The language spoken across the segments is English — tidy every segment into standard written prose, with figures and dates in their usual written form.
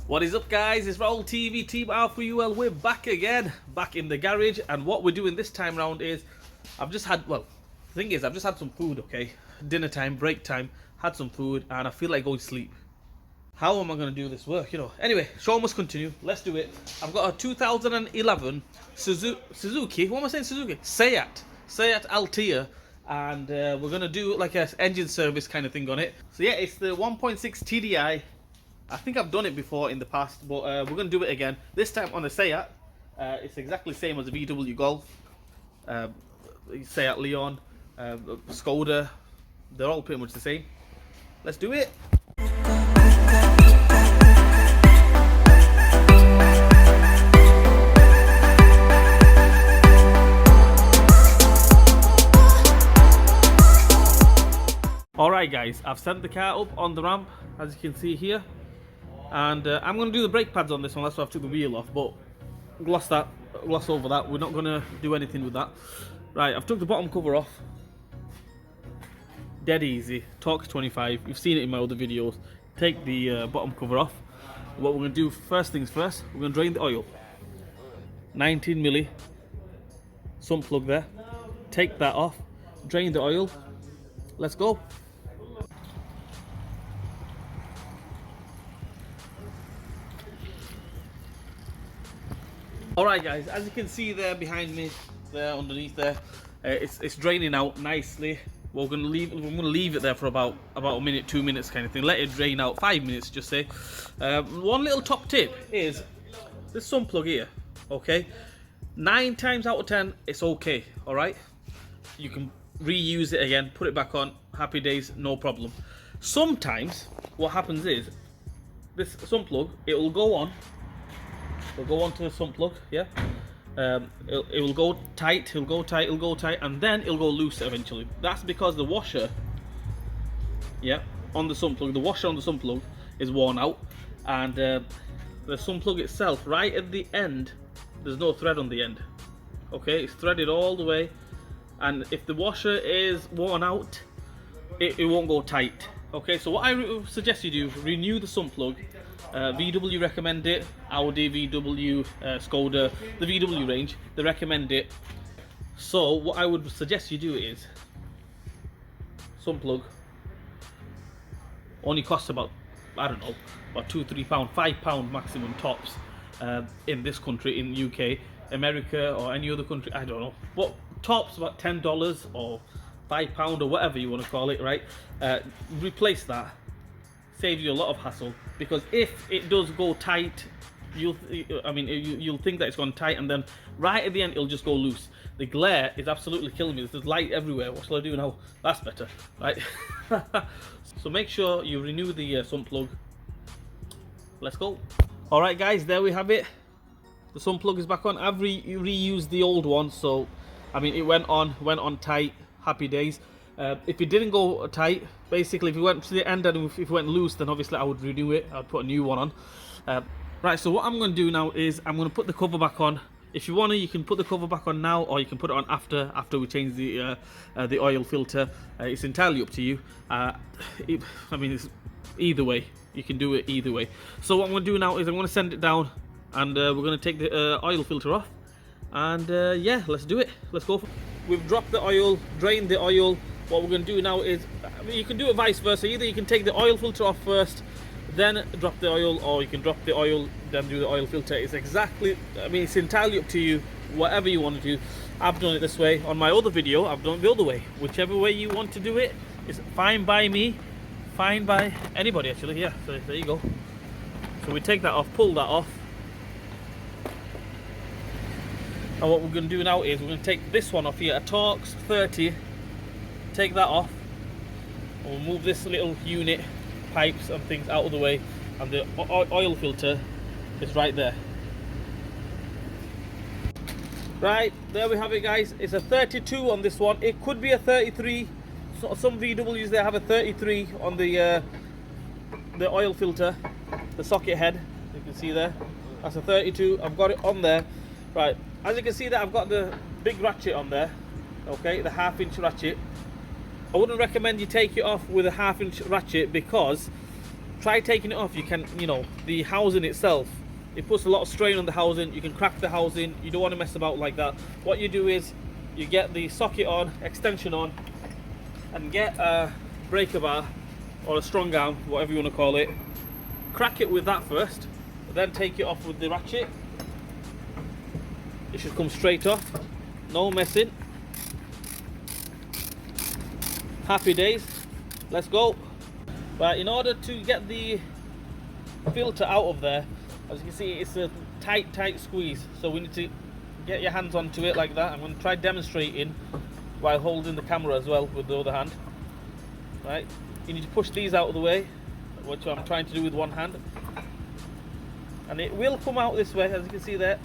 What is up, guys? It's Raul TV, Team Alpha UL. We're back again, back in the garage, and what we're doing this time round is, I've just had some food, okay? Dinner time, break time, had some food, and I feel like going to sleep. How am I going to do this work, Anyway, show must continue. Let's do it. I've got a 2011 Suzuki, what am I saying, Suzuki? Seat Altea, and we're going to do like an engine service kind of thing on it. So yeah, it's the 1.6 TDI. I think I've done it before in the past, but we're going to do it again. This time on a Seat. It's exactly the same as a VW Golf, Seat Leon, Skoda. They're all pretty much the same. Let's do it. Alright guys, I've sent the car up on the ramp, as you can see here. And I'm going to do the brake pads on this one, that's why I've took the wheel off, but gloss over that, we're not going to do anything with that. Right, I've took the bottom cover off. Dead easy, Torx 25, you've seen it in my other videos. Take the bottom cover off. What we're going to do, first things first, we're going to drain the oil. 19 milli, sump plug there. Take that off, drain the oil, let's go. Alright guys, as you can see there behind me, there underneath there, it's draining out nicely. We're gonna leave it there for about a minute, 2 minutes kind of thing. Let it drain out, 5 minutes just say. One little top tip is this sump plug here, okay? 9 times out of 10 it's okay, alright? You can reuse it again, put it back on, happy days, no problem. Sometimes what happens is this sump plug, it will go on. It'll go onto the sump plug, yeah. It will go tight, it'll go tight, and then it'll go loose eventually. That's because the washer, yeah, on the sump plug, the washer on the sump plug is worn out, and the sump plug itself, right at the end, there's no thread on the end. Okay, it's threaded all the way, and if the washer is worn out, it won't go tight. Okay, so what I suggest you do, renew the sump plug. VW recommend it, Audi, VW, Skoda, the VW range, they recommend it. So what I would suggest you do is, sump plug only costs about, I don't know, about £2-3, £5 maximum tops in this country, in UK, America or any other country, I don't know, but tops about $10 or £5 or whatever you want to call it, right? Replace that. Saves you a lot of hassle, because if it does go tight, you'll think that it's gone tight, and then right at the end it'll just go loose. The glare is absolutely killing me. There's light everywhere. What shall I do now? That's better, right? So make sure you renew the sump plug. Let's go. All right, guys, there we have it. The sump plug is back on. I've reused the old one, so I mean it went on tight. Happy days. If it didn't go tight, basically if it went to the end and if it went loose, then obviously I would renew it. I'd put a new one on. Right, so what I'm going to do now is I'm going to put the cover back on. If you want to, you can put the cover back on now, or you can put it on after we change the oil filter. It's entirely up to you. It's either way. You can do it either way. So what I'm going to do now is I'm going to send it down, and we're going to take the oil filter off. And yeah, let's do it. Let's go. We've dropped the oil, drained the oil. What we're going to do now is, you can do it vice versa. Either you can take the oil filter off first, then drop the oil, or you can drop the oil, then do the oil filter. It's it's entirely up to you, whatever you want to do. I've done it this way. On my other video, I've done it the other way. Whichever way you want to do it is fine by me, fine by anybody actually. Yeah, so there you go. So we take that off, pull that off. And what we're going to do now is we're going to take this one off here, a Torx 30. Take that off, and we'll move this little unit, pipes and things out of the way, and the oil filter is right there. Right, there we have it, guys. It's a 32 on this one. It could be a 33. So some VWs, they have a 33 on the oil filter, the socket head. You can see there. That's a 32. I've got it on there. Right, as you can see that I've got the big ratchet on there. Okay, the 1/2 inch ratchet. I wouldn't recommend you take it off with a 1/2 inch ratchet, because try taking it off. You can, you know, the housing itself, it puts a lot of strain on the housing. You can crack the housing. You don't want to mess about like that. What you do is you get the socket on, extension on, and get a breaker bar or a strong arm, whatever you want to call it. Crack it with that first, then take it off with the ratchet. It should come straight off, no messing. Happy days, let's go. But in order to get the filter out of there, as you can see, it's a tight squeeze, so we need to get your hands onto it like that. I'm going to try demonstrating while holding the camera as well with the other hand. Right, you need to push these out of the way, which I'm trying to do with one hand, and it will come out this way, as you can see there.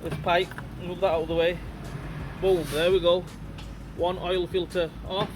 This pipe, move that out of the way. Boom, there we go. One oil filter off.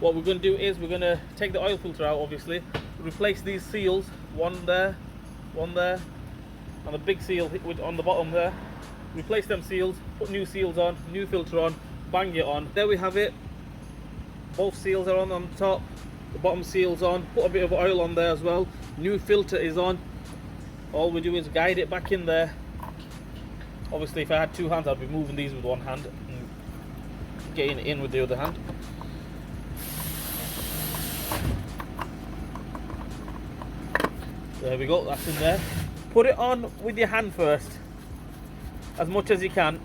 What we're going to do is we're going to take the oil filter out, obviously, replace these seals, one there, and a big seal on the bottom there. Replace them seals, put new seals on, new filter on, bang it on. There we have it. Both seals are on the top, the bottom seal's on, put a bit of oil on there as well. New filter is on. All we do is guide it back in there. Obviously, if I had two hands, I'd be moving these with one hand and getting it in with the other hand. There we go, that's in there. Put it on with your hand first, as much as you can.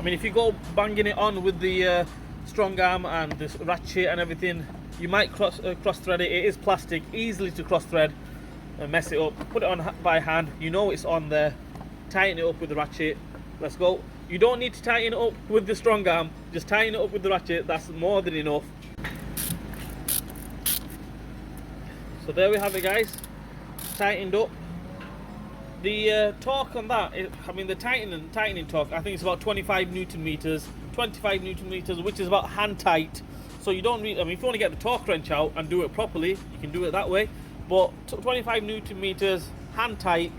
I mean, if you go banging it on with the strong arm and this ratchet and everything, you might cross thread it. It is plastic, easily to cross thread and mess it up. Put it on by hand, you know it's on there. Tighten it up with the ratchet. Let's go. You don't need to tighten it up with the strong arm, just tighten it up with the ratchet. That's more than enough. So there we have it, guys, tightened up. The torque on that, I mean the tightening torque, I think it's about 25 Newton meters, which is about hand tight. So you don't really, I mean, if you want to get the torque wrench out and do it properly, you can do it that way. But 25 Newton meters, hand tight,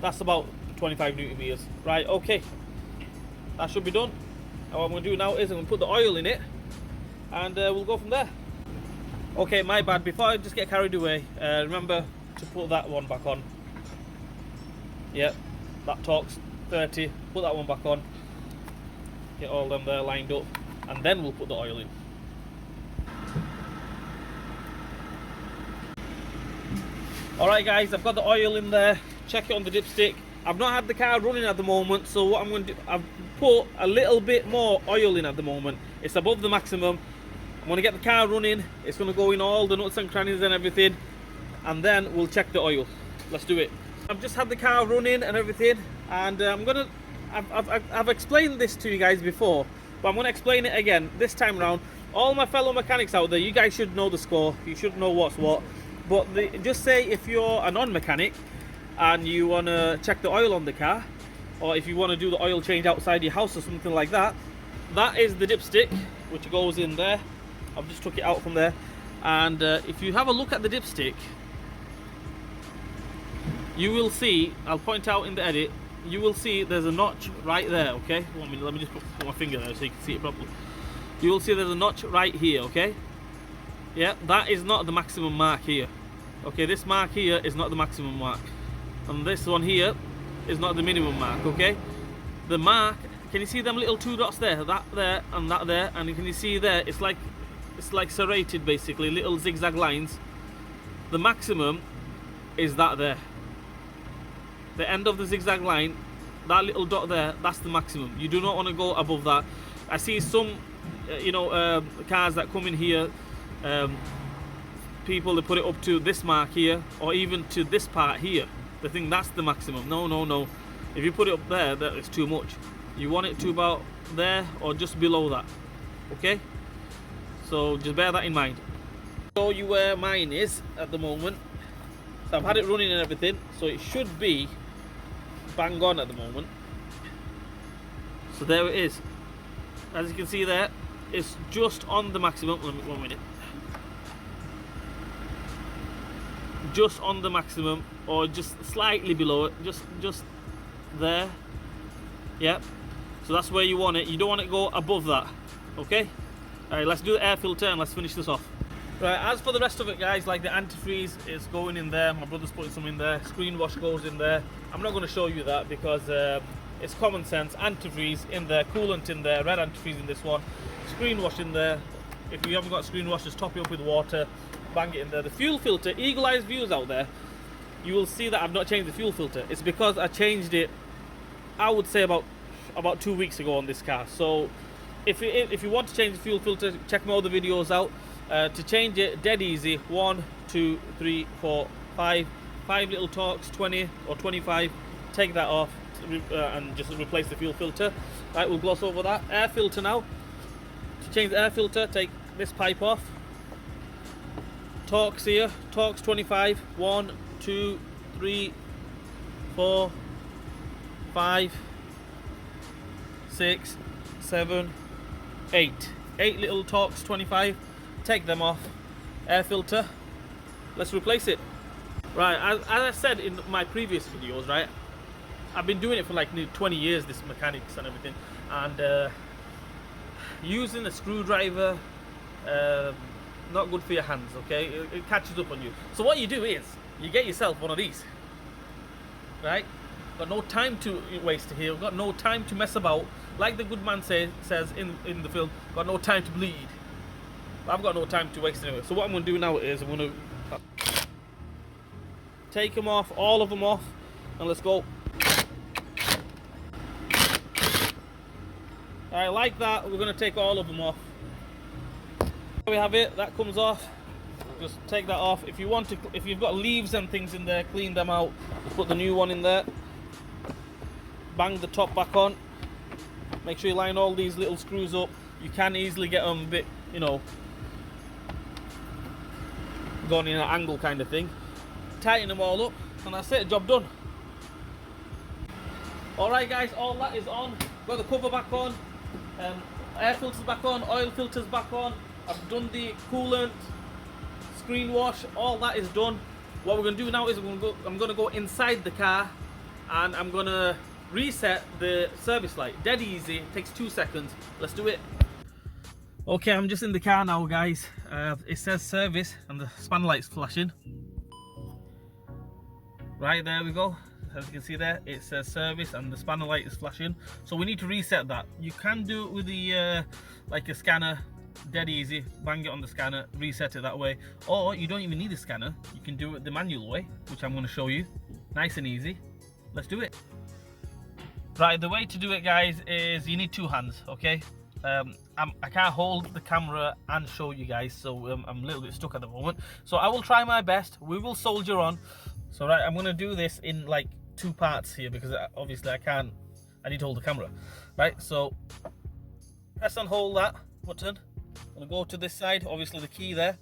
that's about 25 Newton meters. Right, okay, that should be done. And what I'm going to do now is I'm going to put the oil in it, and we'll go from there. Okay, my bad, before I just get carried away, remember to put that one back on. Yep, that torque's 30, put that one back on. Get all them there lined up, and then we'll put the oil in. Alright guys, I've got the oil in there, check it on the dipstick. I've not had the car running at the moment, so what I'm going to do, I've put a little bit more oil in at the moment. It's above the maximum. I'm going to get the car running, it's going to go in all the nuts and crannies and everything, and then we'll check the oil. Let's do it. I've just had the car running and everything, and I've explained this to you guys before, but I'm going to explain it again this time around. All my fellow mechanics out there, you guys should know the score, you should know what's what, but just say if you're a non-mechanic and you want to check the oil on the car, or if you want to do the oil change outside your house or something like that, that is the dipstick which goes in there. I've just took it out from there, and if you have a look at the dipstick, you will see, I'll point out in the edit, you will see there's a notch right there, okay? 1 minute, let me just put my finger there so you can see it properly. You will see there's a notch right here, okay? Yeah, that is not the maximum mark here. Okay, this mark here is not the maximum mark. And this one here is not the minimum mark, okay? The mark, can you see them little two dots there? That there and that there, and can you see there, it's like serrated basically, little zigzag lines. The maximum is that there. The end of the zigzag line, that little dot there, that's the maximum. You do not want to go above that. I see some cars that come in here, people that put it up to this mark here, or even to this part here. They think that's the maximum. No. If you put it up there, that is too much. You want it to about there or just below that, okay? So just bear that in mind. Show you where mine is at the moment. So I've had it running and everything, so it should be bang on at the moment. So there it is. As you can see there, it's just on the maximum. 1 minute. Just on the maximum, or just slightly below it, just there. Yep. So that's where you want it. You don't want it to go above that, okay? Alright, let's do the air filter and let's finish this off. Right, as for the rest of it, guys, like the antifreeze is going in there, my brother's putting some in there, screen wash goes in there. I'm not going to show you that because it's common sense. Antifreeze in there, coolant in there, red antifreeze in this one, screen wash in there. If you haven't got screen wash, just top it up with water, bang it in there. The fuel filter, eagle-eyed viewers out there, you will see that I've not changed the fuel filter. It's because I changed it, I would say about 2 weeks ago on this car. So if you want to change the fuel filter, check my other videos out. To change it, dead easy. 1, 2, 3, 4, 5 little torques, 20 or 25. Take that off and just replace the fuel filter. Right, we'll gloss over that. Air filter now. To change the air filter, take this pipe off. Torques here, torques 25. 1, 2, 3, 4, 5, 6, 7, 8. 8 little torques 25. Take them off. Air filter. Let's replace it. Right, as I said in my previous videos, right, I've been doing it for like 20 years, this mechanics and everything, and using a screwdriver, not good for your hands, okay? It catches up on you. So what you do is you get yourself one of these, right? Got no time to waste here, got no time to mess about, like the good man says in the film, got no time to bleed. I've got no time to waste anyway. So what I'm going to do now is I'm going to take them off, all of them off, and let's go. Alright, like that, we're going to take all of them off. There we have it, that comes off. Just take that off. If you want to, if you've got leaves and things in there, clean them out. Put the new one in there. Bang the top back on. Make sure you line all these little screws up. You can easily get them a bit, you know, going in an angle kind of thing. Tighten them all up, and that's it, job done. Alright guys, all that is on. Got the cover back on, air filters back on, oil filters back on. I've done the coolant, screen wash, all that is done. What we're going to do now is I'm going to go inside the car and I'm going to reset the service light. Dead easy, it takes 2 seconds. Let's do it. Okay, I'm just in the car now, guys. It says service and the spanner light's flashing. Right, there we go. As you can see there, it says service and the spanner light is flashing. So we need to reset that. You can do it with the like a scanner, dead easy. Bang it on the scanner, reset it that way. Or you don't even need a scanner. You can do it the manual way, which I'm going to show you. Nice and easy. Let's do it. Right, the way to do it, guys, is you need 2 hands, okay? I can't hold the camera and show you guys, so I'm a little bit stuck at the moment. So I will try my best. We will soldier on. So right, I'm going to do this in like 2 parts here because obviously I need to hold the camera. Right, so press and hold that button. I'm going to go to this side, obviously the key there,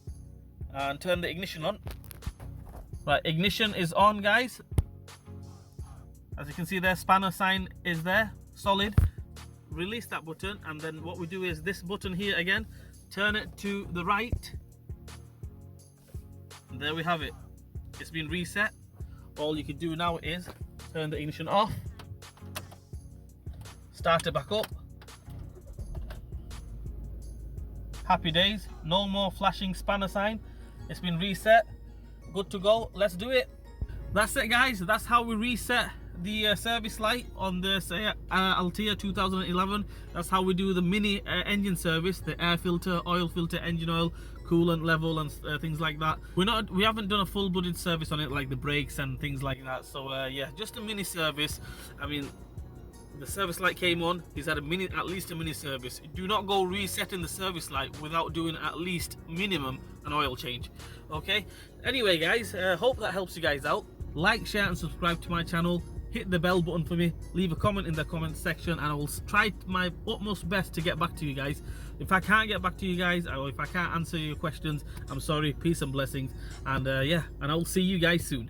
and turn the ignition on. Right, ignition is on, guys. As you can see there, spanner sign is there, solid. Release that button, and then what we do is this button here again, turn it to the right, and there we have it. It's been reset. All you can do now is turn the ignition off, start it back up. Happy days, no more flashing spanner sign. It's been reset, good to go. Let's do it. That's it, guys. That's how we reset the service light on the Altea 2011. That's how we do the mini engine service, the air filter, oil filter, engine oil, coolant level, and things like that. We haven't done a full-blooded service on it, like the brakes and things like that. So yeah, just a mini service. I mean, the service light came on, he's had at least a mini service. Do not go resetting the service light without doing at least minimum an oil change. Okay, anyway guys, hope that helps you guys out. Like, share and subscribe to my channel. Hit the bell button for me, leave a comment in the comment section, and I will try my utmost best to get back to you guys. If I can't get back to you guys, or if I can't answer your questions, I'm sorry. Peace and blessings, and yeah, and I'll see you guys soon.